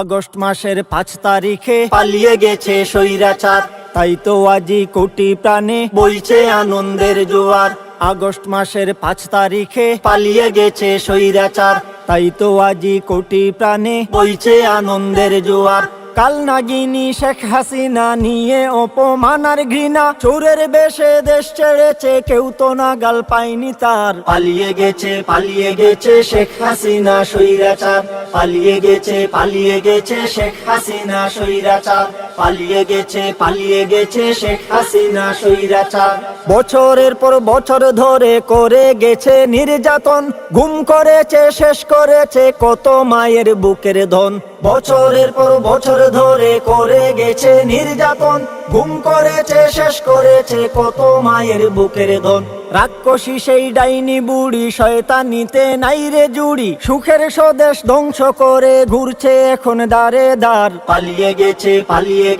August মাসের 5 তারিখে পালিয়ে গেছে স্বৈরাচার, তাই তো আজি কোটি প্রাণে বইছে আনন্দের জোয়ার। আগস্ট মাসের 5 তারিখে পালিয়ে গেছে স্বৈরাচার, তাই তো আজি কোটি প্রাণে বইছে আনন্দের জোয়ার। কাল নাগিনী শেখ হাসিনা নিয়ে অপমান আর ঘৃণা, চোরের বেশে দেশ ছেড়েছে, কেউ তো নাগাল পায়নি তার। পালিয়ে গেছে শেখ হাসিনা স্বৈরাচার, পালিয়ে গেছে শেখ হাসিনা স্বৈরাচার, পালিয়ে গেছে শেখ হাসিনা স্বৈরাচার। বছরের পর বছর ধরে করে গেছে নির্যাতন, গুম করেছে শেষ করেছে কত মায়ের বুকের ধন। বছরের পর বছর ধরে করে গেছে নির্যাতন, গুম করেছে শেষ করেছে কত মায়ের বুকের ধন। রাক্ষসী সেই ডাইনি বুড়ি শয়তানিতে নাই রে জুড়ি, সুখের স্বদেশ ধ্বংস করে ঘুরছে এখন দাঁড়ে দাঁড়। পালিয়ে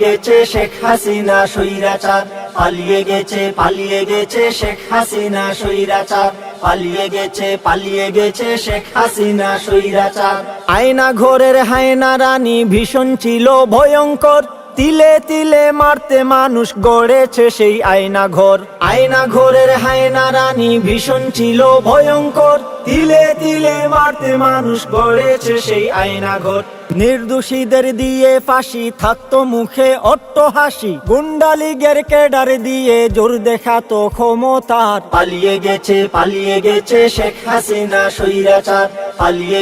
গেছে শেখ হাসিনা স্বৈরাচার, পালিয়ে গেছে শেখ হাসিনা স্বৈরাচার, পালিয়ে গেছে শেখ হাসিনা স্বৈরাচার। আয়না ঘরের হায়না রানী ভীষণ ছিল ভয়ঙ্কর, তিলে তিলে মারতে মানুষ গড়েছে সেই আয়না ঘর। আয়না ঘরের হায়না রানী ভীষণ ছিল ভয়ঙ্কর, তিলে তিলে মারতে মানুষ গড়েছে সেই আয়না ঘর। নির্দোষীদের দিয়ে ফাঁসি, থাকতো মুখে অট্ট হাসি, গুন্ডা লীগের ক্যাডার দিয়ে জোর দেখাতো ক্ষমতার। পালিয়ে গেছে শেখ হাসিনা স্বৈরাচার, পালিয়ে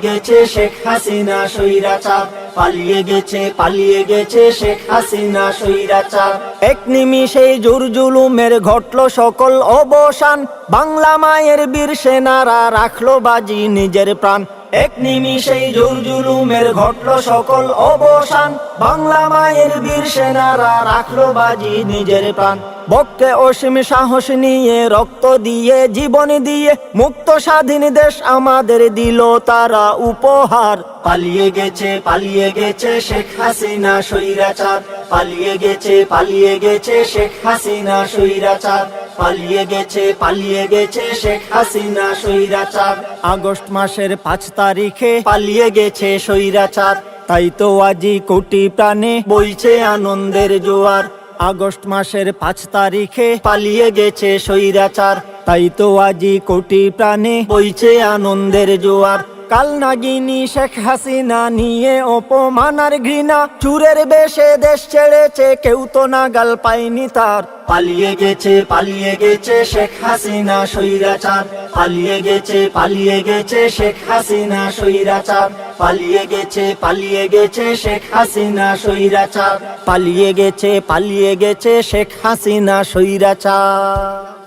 গেছে শেখ হাসিনা স্বৈরাচার, পালিয়ে গেছে শেখ হাসিনা স্বৈরাচার। এক নিমিষেই জোর জুলুমের ঘটলো সকল অবসান, বাংলা মায়ের বীর সেনারা রাখলো বাজি নিজের প্রাণ। এক নিমিষেই জোর জুলুমের ঘটলো সকল অবসান, বাংলা মায়ের বীর সেনারা রাখলো বাজি নিজের প্রাণ। বক্কে অসীম সাহস নিয়ে রক্ত দিয়ে জীবন দিয়ে মুক্ত স্বাধীন দেশ আমাদের দিল তারা উপহার। পালিয়ে গেছে শেখ হাসিনা স্বৈরাচার, পালিয়ে গেছে শেখ হাসিনা স্বৈরাচার, পালিয়ে গেছে শেখ হাসিনা স্বৈরাচার। আগস্ট মাসের 5 তারিখে পালিয়ে গেছে স্বৈরাচার, তাই তো আজি কোটি প্রাণে বইছে আনন্দের জোয়ার। আগস্ট মাসের 5 তারিখে পালিয়ে গেছে স্বৈরাচার, তাই তো আজি কোটি প্রাণে বইছে আনন্দের জোয়ার। কাল নাগিনী শেখ হাসিনা নিয়ে অপমান আর ঘৃণা, চোরের বেশে দেশ ছেড়েছে, কেউ তো নাগাল পায়নি তার। পালিয়ে গেছে শেখ হাসিনা স্বৈরাচার, পালিয়ে গেছে শেখ হাসিনা স্বৈরাচার, পালিয়ে গেছে শেখ হাসিনা স্বৈরাচার, পালিয়ে গেছে শেখ হাসিনা স্বৈরাচার।